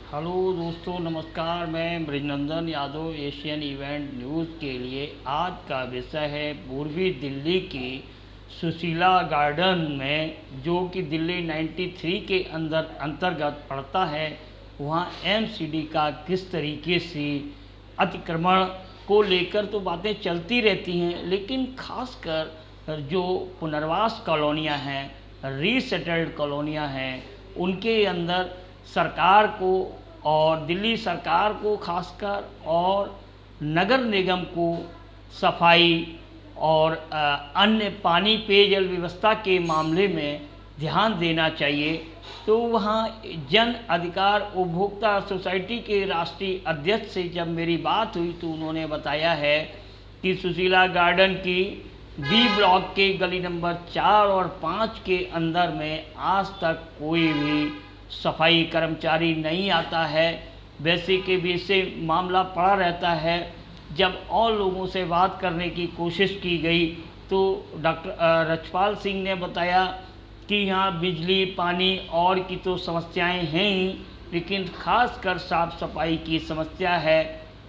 Hello दोस्तों, नमस्कार। मैं मृजनंदन यादव एशियन इवेंट न्यूज़ के लिए। आज का विषय है पूर्वी दिल्ली की सुशीला गार्डन में, जो कि दिल्ली 93 के अंतर्गत पड़ता है। वहाँ एमसीडी का किस तरीके से अतिक्रमण को लेकर तो बातें चलती रहती हैं, लेकिन खासकर जो पुनर्वास कॉलोनियाँ हैं, रीसेटल्ड कॉलोनियाँ हैं, उनके अंदर सरकार को और दिल्ली सरकार को खासकर और नगर निगम को सफाई और अन्य पानी पेयजल व्यवस्था के मामले में ध्यान देना चाहिए। तो वहाँ जन अधिकार उपभोक्ता सोसाइटी के राष्ट्रीय अध्यक्ष से जब मेरी बात हुई तो उन्होंने बताया है कि सुशीला गार्डन की बी ब्लॉक के गली नंबर 4 और 5 के अंदर में आज तक कोई भी सफाई कर्मचारी नहीं आता है। वैसे के वैसे मामला पड़ा रहता है। जब और लोगों से बात करने की कोशिश की गई तो डॉक्टर रछपाल सिंह ने बताया कि यहाँ बिजली पानी और की तो समस्याएं हैं ही, लेकिन खासकर साफ सफाई की समस्या है,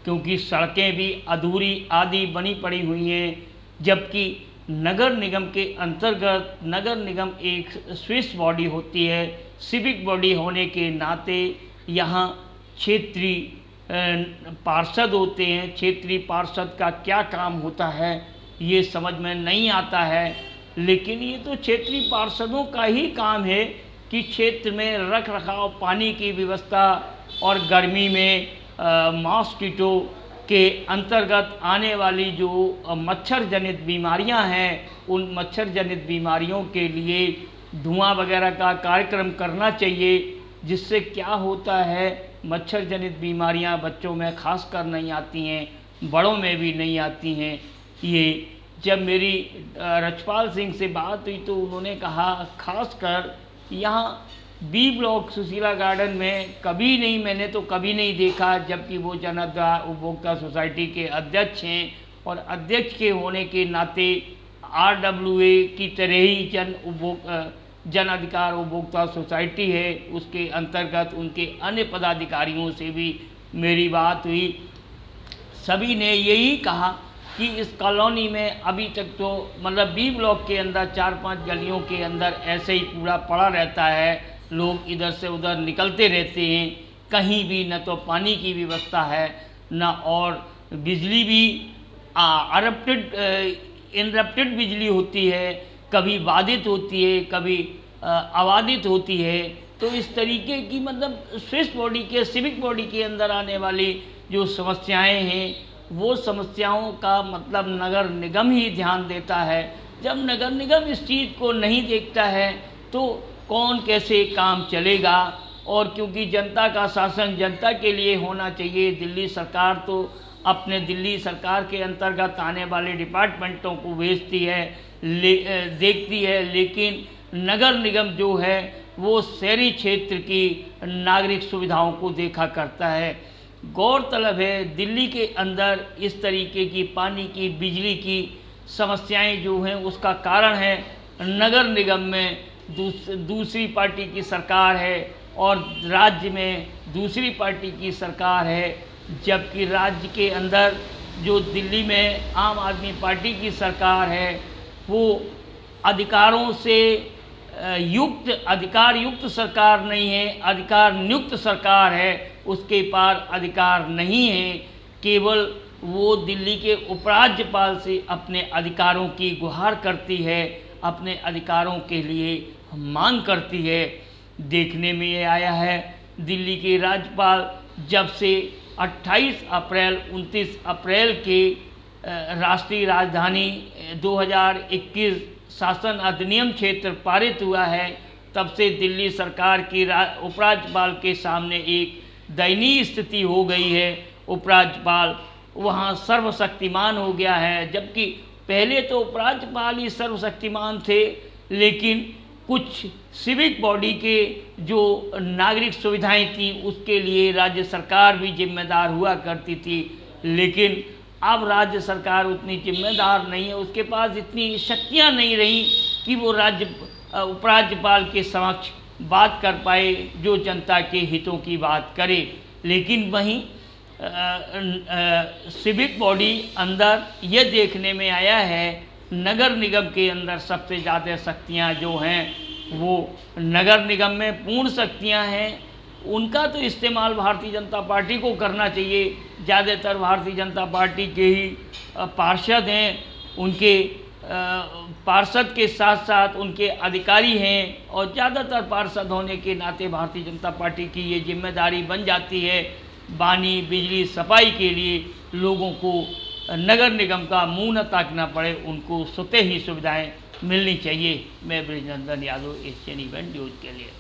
क्योंकि सड़कें भी अधूरी आदि बनी पड़ी हुई हैं। जबकि नगर निगम के अंतर्गत नगर निगम एक स्विस बॉडी होती है, सिविक बॉडी होने के नाते यहाँ क्षेत्रीय पार्षद होते हैं। क्षेत्रीय पार्षद का क्या काम होता है ये समझ में नहीं आता है, लेकिन ये तो क्षेत्रीय पार्षदों का ही काम है कि क्षेत्र में रख रखाव, पानी की व्यवस्था और गर्मी में मॉस्किटो के अंतर्गत आने वाली जो मच्छर जनित बीमारियां हैं, उन मच्छर जनित बीमारियों के लिए धुआं वगैरह का कार्यक्रम करना चाहिए, जिससे क्या होता है मच्छर जनित बीमारियां बच्चों में खासकर नहीं आती हैं, बड़ों में भी नहीं आती हैं। ये जब मेरी रछपाल सिंह से बात हुई तो उन्होंने कहा खासकर यहाँ बी ब्लॉक सुशीला गार्डन में कभी नहीं, मैंने तो कभी नहीं देखा, जबकि वो जन अधिकार उपभोक्ता सोसाइटी के अध्यक्ष हैं और अध्यक्ष के होने के नाते RWA की तरह ही जन अधिकार उपभोक्ता सोसाइटी है, उसके अंतर्गत उनके अन्य पदाधिकारियों से भी मेरी बात हुई। सभी ने यही कहा कि इस कॉलोनी में अभी तक तो मतलब बी ब्लॉक के अंदर 4-5 गलियों के अंदर ऐसे ही कूड़ा पड़ा रहता है, लोग इधर से उधर निकलते रहते हैं, कहीं भी न तो पानी की व्यवस्था है न और बिजली भी इंटरप्टेड बिजली होती है, कभी बाधित होती है, कभी अबाधित होती है। तो इस तरीके की मतलब स्विस बॉडी के सिविक बॉडी के अंदर आने वाली जो समस्याएं हैं, वो समस्याओं का मतलब नगर निगम ही ध्यान देता है। जब नगर निगम इस चीज़ को नहीं देखता है तो कौन कैसे काम चलेगा। और क्योंकि जनता का शासन जनता के लिए होना चाहिए, दिल्ली सरकार तो अपने दिल्ली सरकार के अंतर्गत आने वाले डिपार्टमेंटों को भेजती है, देखती है, लेकिन नगर निगम जो है वो शहरी क्षेत्र की नागरिक सुविधाओं को देखा करता है। गौरतलब है दिल्ली के अंदर इस तरीके की पानी की, बिजली की समस्याएं जो हैं उसका कारण है नगर निगम में दूसरी पार्टी की सरकार है और राज्य में दूसरी पार्टी की सरकार है। जबकि राज्य के अंदर जो दिल्ली में आम आदमी पार्टी की सरकार है वो अधिकारों से अधिकार युक्त सरकार नहीं है, अधिकार नियुक्त सरकार है, उसके पार अधिकार नहीं है। केवल वो दिल्ली के उपराज्यपाल से अपने अधिकारों की गुहार करती है, अपने अधिकारों के लिए मांग करती है। देखने में ये आया है दिल्ली के राज्यपाल जब से 28 अप्रैल 29 अप्रैल के राष्ट्रीय राजधानी 2021 शासन अधिनियम क्षेत्र पारित हुआ है, तब से दिल्ली सरकार की उपराज्यपाल के सामने एक दयनीय स्थिति हो गई है। उपराज्यपाल वहाँ सर्वशक्तिमान हो गया है, जबकि पहले तो उपराज्यपाल ही सर्वशक्तिमान थे, लेकिन कुछ सिविक बॉडी के जो नागरिक सुविधाएं थी उसके लिए राज्य सरकार भी जिम्मेदार हुआ करती थी। लेकिन अब राज्य सरकार उतनी जिम्मेदार नहीं है, उसके पास इतनी शक्तियां नहीं रही कि वो उपराज्यपाल के समक्ष बात कर पाए, जो जनता के हितों की बात करे। लेकिन वहीं सिविक बॉडी अंदर ये देखने में आया है, नगर निगम के अंदर सबसे ज़्यादा शक्तियाँ जो हैं वो नगर निगम में पूर्ण शक्तियाँ हैं। उनका तो इस्तेमाल भारतीय जनता पार्टी को करना चाहिए। ज़्यादातर भारतीय जनता पार्टी के ही पार्षद हैं, उनके पार्षद के साथ साथ उनके अधिकारी हैं, और ज़्यादातर पार्षद होने के नाते भारतीय जनता पार्टी की ये जिम्मेदारी बन जाती है पानी, बिजली, सफाई के लिए लोगों को नगर निगम का मुंह न ताकना पड़े, उनको स्वतः ही सुविधाएं मिलनी चाहिए। मैं Brijnandan Yadav, Asian event news के लिए।